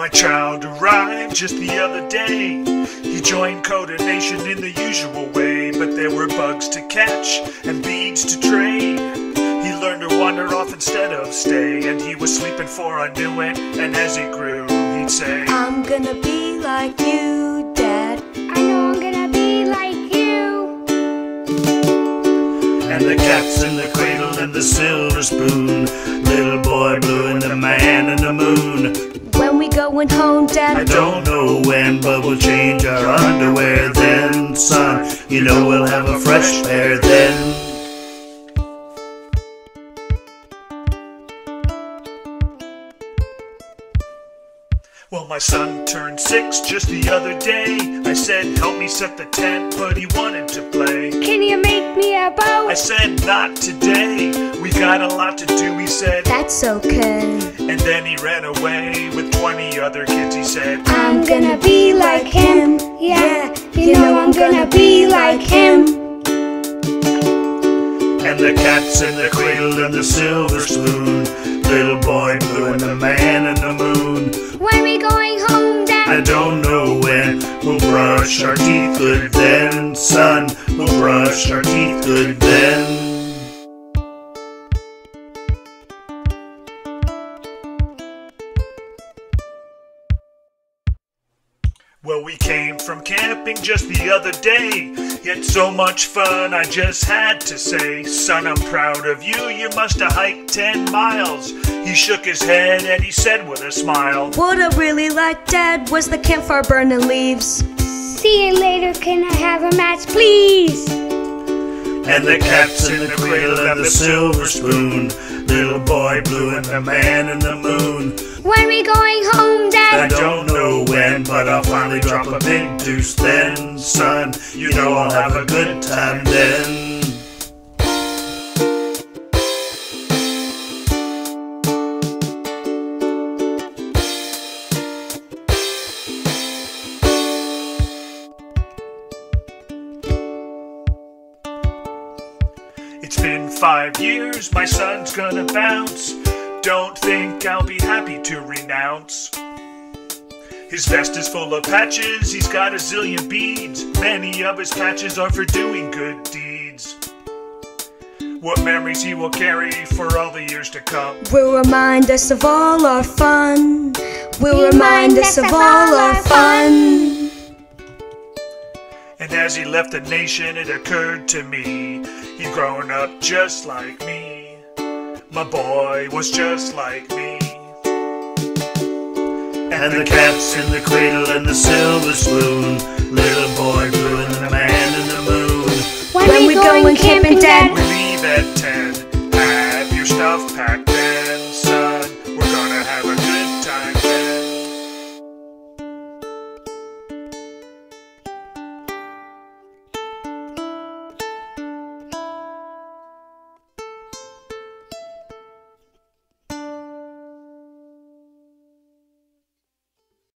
My child arrived just the other day. He joined Koda Nation in the usual way, but there were bugs to catch and beads to trade. He learned to wander off instead of stay, and he was sleeping for I knew it. And as he grew, he'd say, I'm gonna be like you, Dad. I know I'm gonna be like you. And the cat's in the cradle and the silver spoon, little boy blue and the man in the moon. When we going home, Dad? I don't know when, but we'll change our underwear then, son. You know we'll have a fresh pair then. Well, my son turned 6 just the other day. I said, help me set the tent, but he wanted to play. Can you make me a boat? I said, not today. We got a lot to do, he said. That's okay. And then he ran away with 20 other kids, he said. I'm gonna be like him. Yeah, you know I'm gonna be like him. And the cat's in the cradle and the silver spoon, little boy blue and the man in the moon. When we going home, Dad? I don't know when. We'll brush our teeth good then, son. We'll brush our teeth good then. Well, we came from camping just the other day. Yet so much fun, I just had to say, son, I'm proud of you. You must have hiked 10 miles. He shook his head and he said with a smile, What I really liked, Dad, was the campfire burning leaves. See you later, can I have a match, please? And the cat's in the cradle and the silver spoon, little boy blue and the man in the moon. When we going home, I Dad? don't know when, but I'll finally drop a big deuce then, son. You know I'll have a good time then. It's been 5 years, my son's gonna bounce. Don't think I'll be happy to renounce. His vest is full of patches, he's got a zillion beads. Many of his patches are for doing good deeds. What memories he will carry for all the years to come. Will remind us of all our fun. Will remind us of all our fun. And as he left the nation, it occurred to me, he'd grown up just like me. My boy was just like me. And the cat's in the cradle and the silver spoon, little boy blue and the man in the moon. When we going camping, Dad?